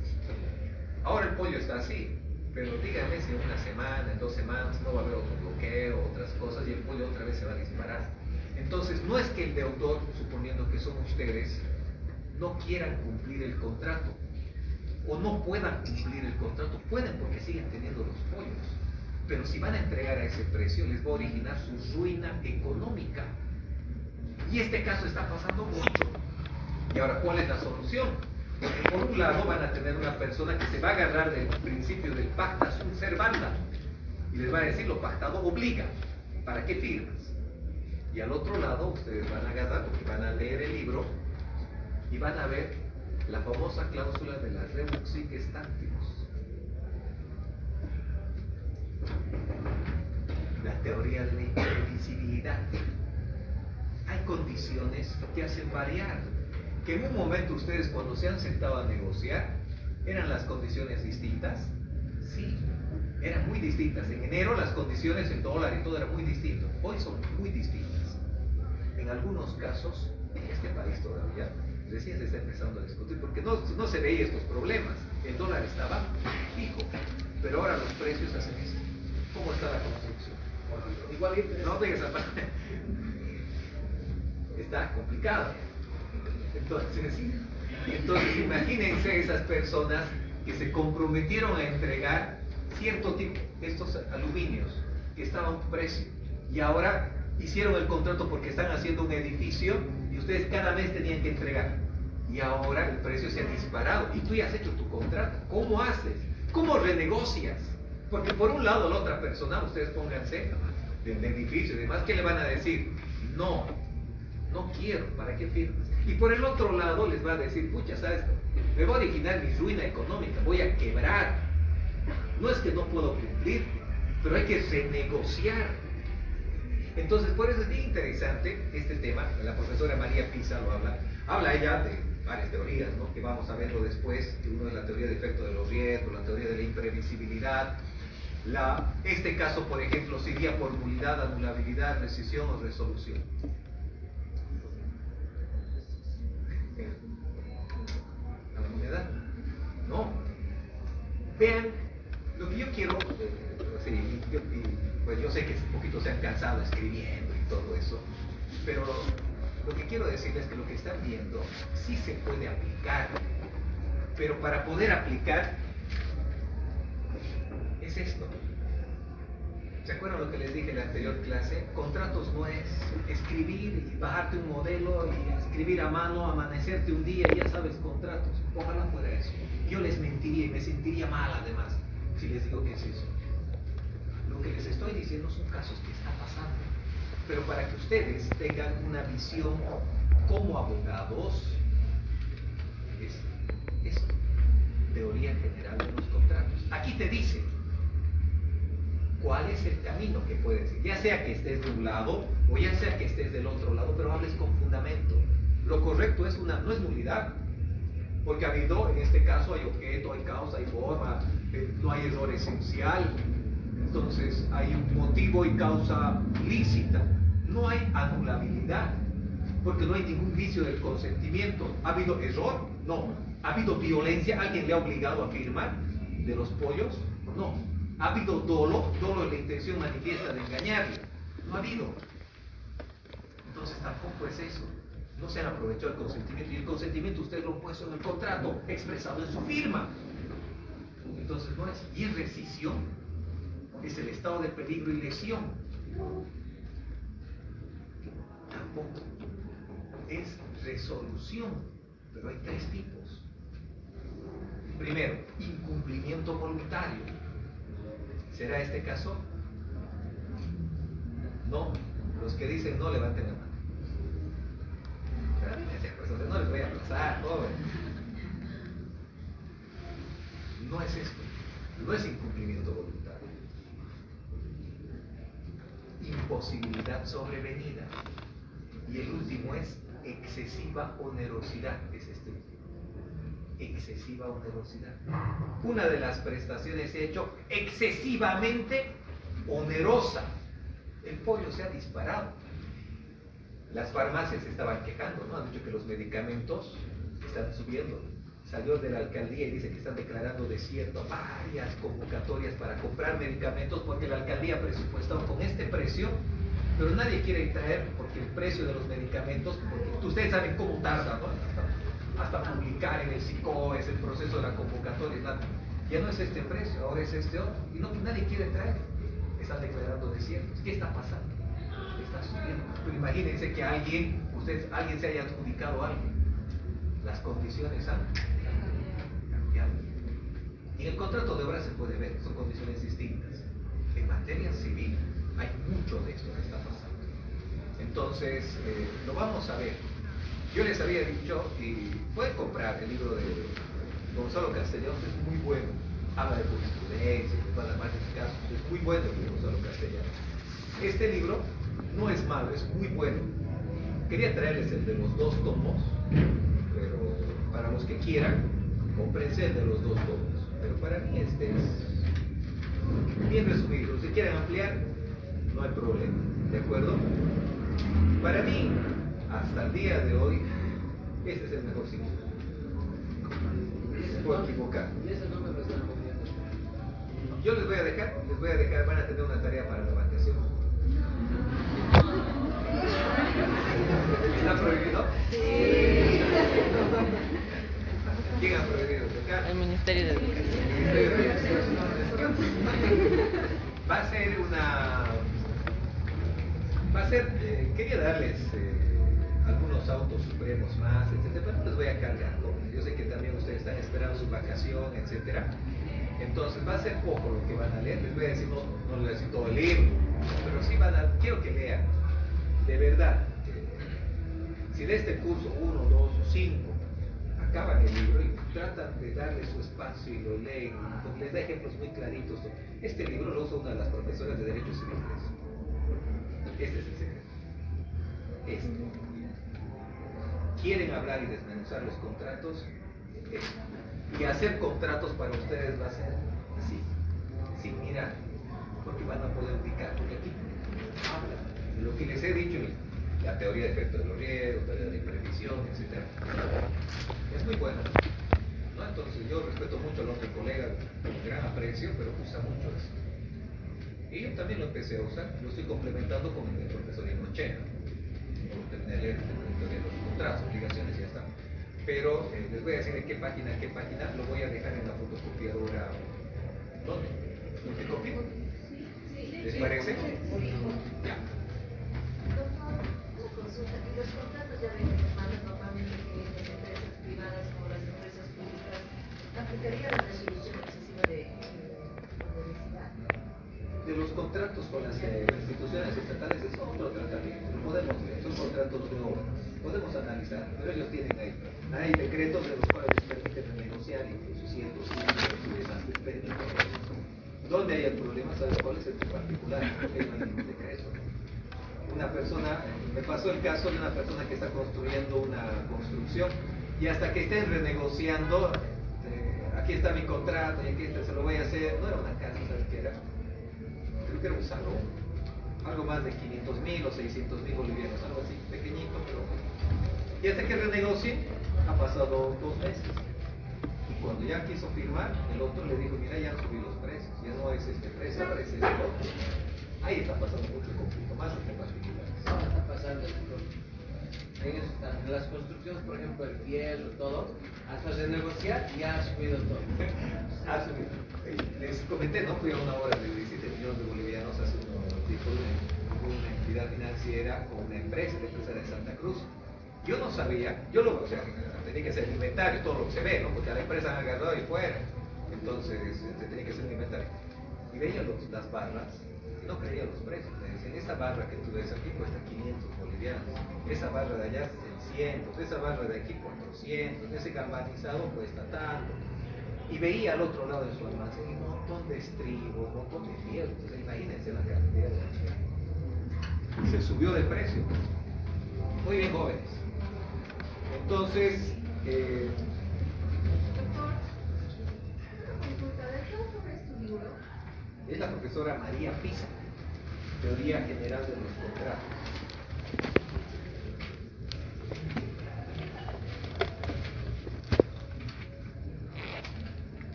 Ahora el pollo está así. Pero díganme si en una semana, en 2 semanas, no va a haber otro bloqueo, otras cosas, y el pollo otra vez se va a disparar. Entonces, no es que el deudor, suponiendo que son ustedes, no quieran cumplir el contrato, o no puedan cumplir el contrato. Pueden, porque siguen teniendo los pollos. Pero si van a entregar a ese precio, les va a originar su ruina económica. Y este caso está pasando mucho. Y ahora, ¿cuál es la solución? Porque por un lado van a tener una persona que se va a agarrar del principio del pacta sunt servanda y les va a decir, lo pactado obliga, ¿para qué firmas? Y al otro lado ustedes van a agarrar, porque van a leer el libro y van a ver la famosa cláusula de la rebus sic stantibus, la teoría de la imprevisibilidad. Hay condiciones que hacen variar, que en un momento ustedes, cuando se han sentado a negociar, ¿eran las condiciones distintas? Sí, eran muy distintas. En enero las condiciones, el dólar y todo era muy distinto. Hoy son muy distintas. En algunos casos, en este país todavía, recién se está empezando a discutir, porque no se veía estos problemas. El dólar estaba fijo, pero ahora los precios hacen eso. ¿Cómo está la construcción? Igual no te esa parte. Está complicado. Entonces imagínense esas personas que se comprometieron a entregar cierto tipo, estos aluminios, que estaban a un precio, y ahora hicieron el contrato porque están haciendo un edificio y ustedes cada mes tenían que entregar. y ahora el precio se ha disparado y tú ya has hecho tu contrato. ¿Cómo haces? ¿Cómo renegocias? Porque por un lado la otra persona, ustedes pónganse del edificio y demás, ¿qué le van a decir? No, no quiero, ¿para qué firmas? Y por el otro lado les va a decir, pucha, ¿sabes? Me va a originar mi ruina económica, voy a quebrar. No es que no puedo cumplir, pero hay que renegociar. Entonces, por eso es bien interesante este tema. La profesora María Pisa lo habla ella de varias teorías, ¿no? Que vamos a verlo después, que uno es la teoría de efecto de los riesgos, la teoría de la imprevisibilidad. Este caso, por ejemplo, sería por nulidad, anulabilidad, rescisión o resolución. ¿La nulidad? No. Vean, lo que yo quiero, pues yo sé que un poquito se han cansado escribiendo y todo eso, pero lo que quiero decirles es que lo que están viendo sí se puede aplicar, pero para poder aplicar es esto. ¿Se acuerdan lo que les dije en la anterior clase? Contratos no es escribir y bajarte un modelo y escribir a mano, amanecerte un día y ya sabes contratos. Ojalá fuera eso. Yo les mentiría y me sentiría mal además si les digo que es eso. Lo que les estoy diciendo son casos que están pasando. Pero para que ustedes tengan una visión como abogados, es eso, teoría general de los contratos. Aquí te dice cuál es el camino que puedes ir, ya sea que estés de un lado o ya sea que estés del otro lado, pero hables con fundamento. Lo correcto no es nulidad, porque ha habido, en este caso hay objeto, hay causa, hay forma, no hay error esencial, entonces hay un motivo y causa lícita, no hay anulabilidad, porque no hay ningún vicio del consentimiento. ¿Ha habido error? No. ¿Ha habido violencia? ¿Alguien le ha obligado a firmar de los pollos? No. ¿Ha habido dolo? Dolo es la intención manifiesta de engañarle. No ha habido. Entonces tampoco es eso. No se han aprovechado el consentimiento. Y el consentimiento ustedes lo han puesto en el contrato, expresado en su firma. Entonces no es. Y es rescisión. Es el estado de peligro y lesión. Tampoco. Es resolución. Pero hay tres tipos. Primero, incumplimiento voluntario. ¿Será este caso? No. Los que dicen no, levanten la mano. Pues, no les voy a aplazar, joven. No es esto. No es incumplimiento voluntario. Imposibilidad sobrevenida. Y el último es excesiva onerosidad. Es este último. Excesiva onerosidad. Una de las prestaciones se ha hecho excesivamente onerosa. El pollo se ha disparado. Las farmacias se estaban quejando, ¿no? Han dicho que los medicamentos están subiendo. Salió de la alcaldía y dice que están declarando desierto varias convocatorias para comprar medicamentos porque la alcaldía ha presupuestado con este precio, pero nadie quiere traer porque el precio de los medicamentos, porque ustedes saben cómo tarda, ¿no? Hasta publicar en el SICO, es el proceso de la convocatoria, ya no es este precio, ahora es este otro, y no, nadie quiere traer, están declarando desiertos. ¿Qué está pasando? Está subiendo. Pero imagínense que alguien se haya adjudicado algo, las condiciones han cambiado. Y en el contrato de obra se puede ver, son condiciones distintas. En materia civil hay mucho de esto que está pasando. Entonces, lo vamos a ver. Yo les había dicho, y pueden comprar el libro de Gonzalo Castellanos, es muy bueno. Habla de jurisprudencia, de todas las marcas de casos, es muy bueno el de Gonzalo Castellanos. Este libro no es malo, es muy bueno. Quería traerles el de los 2 tomos, pero para los que quieran, cómprense el de los 2 tomos. Pero para mí este es bien resumido. Si quieren ampliar, no hay problema, ¿de acuerdo? Para mí, hasta el día de hoy, este es el mejor sitio. Se puedo equivocar. Yo les voy a dejar, van a tener una tarea para la vacación. ¿Está prohibido? Sí. ¿Quién ha prohibido tocar? El Ministerio de Educación. Va a ser, quería darles algunos autos supremos más, etcétera, pero no les voy a cargar, jóvenes. Yo sé que también ustedes están esperando su vacación, etcétera. Entonces va a ser poco lo que van a leer. Les voy a decir, no les voy a decir todo el libro, pero sí quiero que lean, de verdad. Si de este curso 1, 2 o 5 acaban el libro y tratan de darle su espacio y lo leen, pues les da ejemplos muy claritos. Este libro lo usa una de las profesoras de Derechos Civiles. Este es el secreto. Quieren hablar y desmenuzar los contratos, y hacer contratos para ustedes va a ser así, sin mirar, porque van a poder ubicar, porque aquí habla de lo que les he dicho, la teoría de efecto de los riesgos, teoría de previsión, etc. Es muy buena, ¿no? Entonces yo respeto mucho al otro colega con gran aprecio, pero usa mucho eso. Y yo también lo empecé a usar, lo estoy complementando con el profesor Inochena. Terminé de leer los contratos, obligaciones y ya está. Pero les voy a decir en qué página, lo voy a dejar en la fotocopiadora. ¿Dónde? ¿Multicopio? ¿Les parece? Ya. Consulta, y los contratos ya ven que nos mandan normalmente clientes, empresas privadas como las empresas públicas, ¿aplicaría la resolución excesiva de publicidad? De los contratos con las instituciones estatales es otro tratamiento. Podemos ver, son contratos de obras. Podemos analizar, pero ellos tienen ahí. Hay decretos de los cuales les permiten renegociar incluso cientos de permisos. ¿Dónde hay el problema? ¿Sabes cuál es el particular? Porque no hay ningún decreto. Una persona, me pasó el caso de una persona que está construyendo una construcción y hasta que estén renegociando, aquí está mi contrato y aquí se lo voy a hacer, no era una casa, ¿sabes qué era? Creo que era un salón, algo más de 500.000 o 600.000 bolivianos, algo así, pequeñito, pero... Y hasta que renegocie, ha pasado 2 meses. Y cuando ya quiso firmar, el otro le dijo, mira, ya han subido los precios, ya no es este precio, ahora es este otro. Ahí está pasando mucho conflicto, más entre particulares. Ahora está pasando en las construcciones, por ejemplo, el fierro, todo, hasta renegociar ya ha subido todo. Ha subido. Les comenté, ¿no? Fui a una obra de 17 millones de bolivianos hace unos tiempos de una entidad financiera con una empresa, la empresa de Santa Cruz. Yo no sabía, o sea, tenía que hacer el inventario, todo lo que se ve, ¿no? Porque a la empresa han agarrado y fuera. Entonces, se tenía que hacer un inventario. Y veía las barras, y no creía los precios. Me decían, esta barra que tú ves aquí cuesta 500 bolivianos, esa barra de allá 600, esa barra de aquí 400, ese galvanizado cuesta tanto. Y veía al otro lado de su almacén un montón de estribos, un montón de fierro. Entonces, imagínense la cantidad de... Se subió de precio. Muy bien, jóvenes. Entonces, es la profesora María Pisa, Teoría General de los Contratos.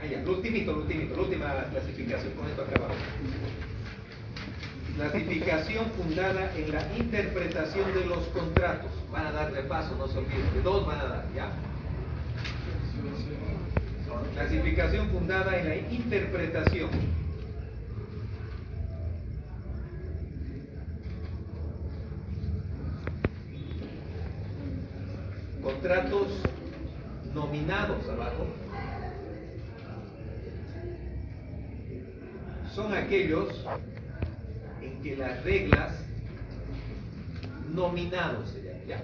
La última clasificación, con esto acabamos. Clasificación fundada en la interpretación de los contratos. Van a dar repaso, no se olviden, de 2 van a dar, ¿ya? Clasificación fundada en la interpretación. Contratos nominados abajo son aquellos en que las reglas, nominados se llama, ¿ya?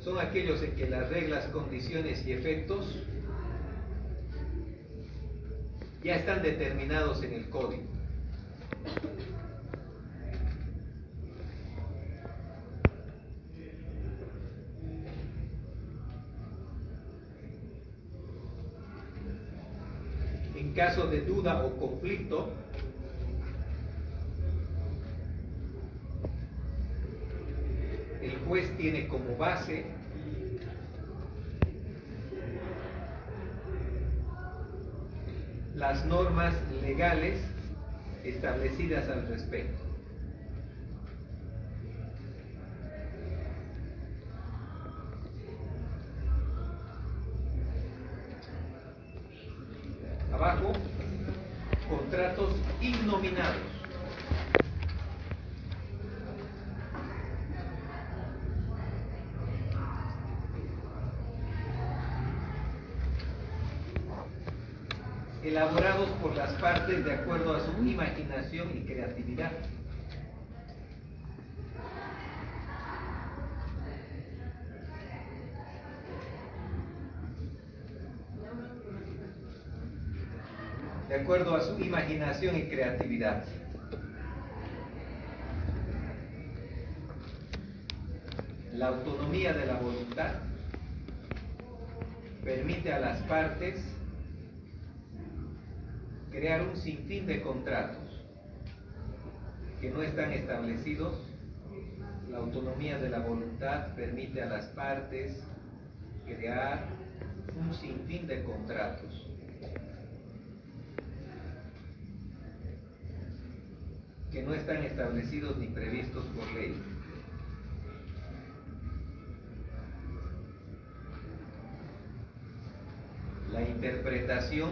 Son aquellos en que las reglas, condiciones y efectos ya están determinados en el código. En caso de duda o conflicto, el juez tiene como base las normas legales establecidas al respecto. Abajo, contratos innominados. elaborados por las partes de acuerdo a su imaginación y creatividad. De acuerdo a su imaginación y creatividad. La autonomía de la voluntad permite a las partes crear un sinfín de contratos que no están establecidos. La autonomía de la voluntad permite a las partes crear un sinfín de contratos que no están establecidos ni previstos por ley. La interpretación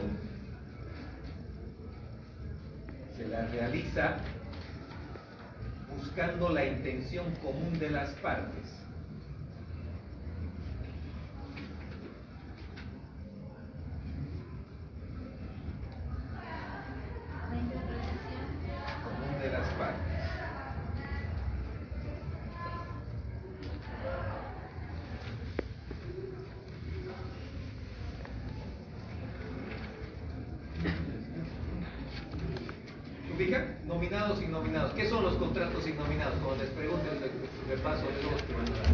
se la realiza buscando la intención común de las partes. Común de las partes. ¿Ubican? Nominados y nominados. ¿Qué son los contratos innominados? Cuando les pregunten, les paso de los que van a dar.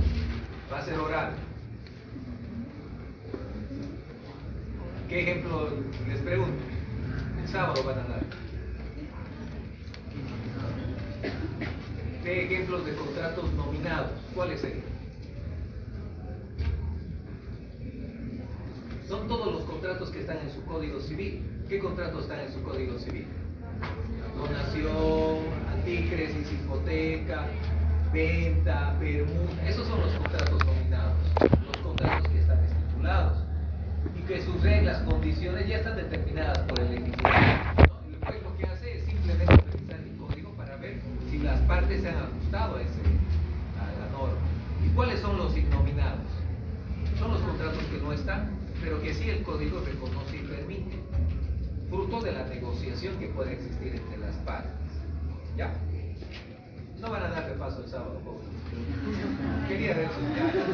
Va a ser oral. ¿Qué ejemplo les pregunto? El sábado van a dar. ¿Qué ejemplos de contratos nominados? ¿Cuáles serían? Son todos los contratos que están en su Código Civil. ¿Qué contratos están en su Código Civil? Donación, anticresis, hipoteca, venta, permuta. Esos son los contratos nominados, los contratos que están estipulados y que sus reglas, condiciones ya están determinadas por el legislador. ¿No? Y después lo que hace es simplemente revisar el código para ver si las partes se han ajustado a la norma. ¿Y cuáles son los innominados? Son los contratos que no están, pero que sí el código reconoce y permite, fruto de la negociación que puede existir entre las partes. ¿Ya? No van a dar repaso el sábado, pobre. Quería ver sus caras.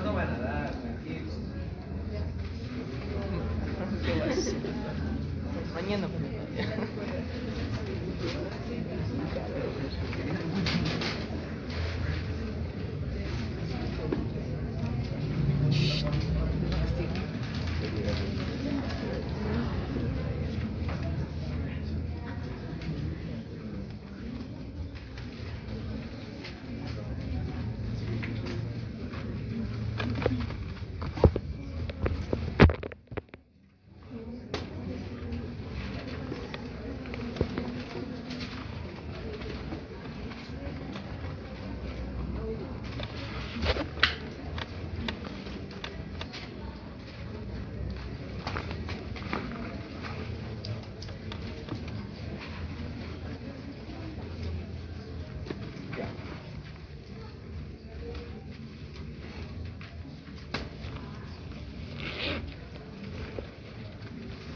No van a dar, tranquilos. Mañana.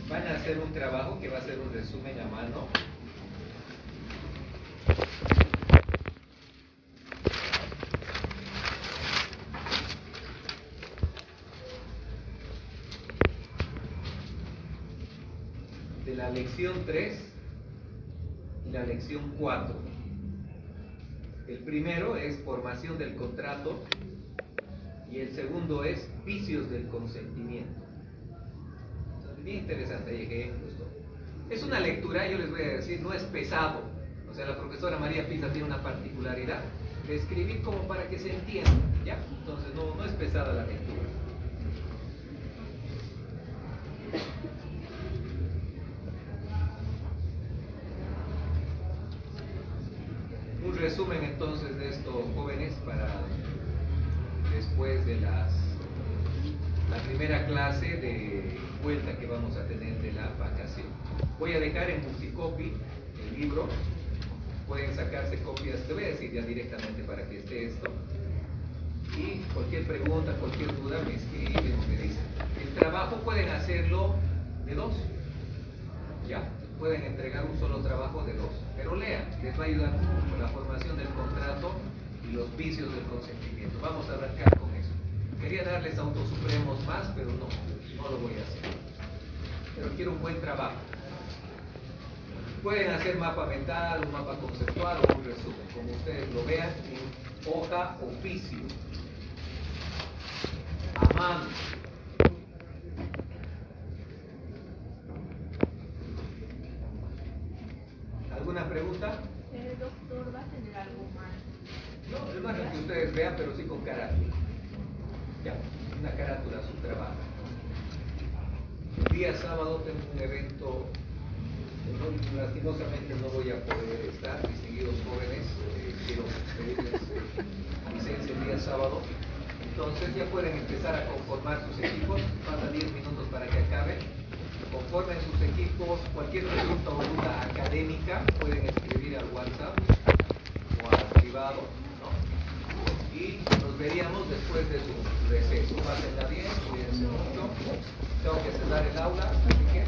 Van a hacer un trabajo que va a ser un resumen a mano. De la lección 3 y la lección 4. El primero es formación del contrato y el segundo es vicios del consentimiento. Bien interesante, hay ejemplos. Es una lectura, yo les voy a decir, no es pesado. O sea, la profesora María Pisa tiene una particularidad de escribir como para que se entienda, ¿ya? Entonces no es pesada la lectura. Un resumen entonces de estos jóvenes para después de la primera clase de vuelta que vamos a tener de la vacación. Voy a dejar en multicopy el libro, pueden sacarse copias, te voy a decir ya directamente para que esté esto. Y cualquier pregunta, cualquier duda me escriben o me dicen. El trabajo pueden hacerlo de 2. Ya, pueden entregar un solo trabajo de 2. Pero lean, les va a ayudar mucho con la formación del contrato y los vicios del consentimiento. Vamos a arrancar con eso. Quería darles autos supremos más, pero no lo voy a hacer. Pero quiero un buen trabajo. Pueden hacer mapa mental, un mapa conceptual o un resumen, como ustedes lo vean, en hoja oficio, a mano. ¿Alguna pregunta? El doctor va a tener algo más. No, es más que ustedes vean, pero sí con carátula. Ya, una carátula a su trabajo. El día sábado tengo un evento, lastimosamente no voy a poder estar, distinguidos jóvenes, quiero pedirles licencia el día sábado. Entonces ya pueden empezar a conformar sus equipos, faltan 10 minutos para que acaben. Conformen sus equipos, cualquier pregunta o duda académica pueden escribir al WhatsApp o al privado, ¿no? Y nos veríamos después de su receso. Pásenla bien, cuídense mucho. Tengo que cerrar el aula, así que...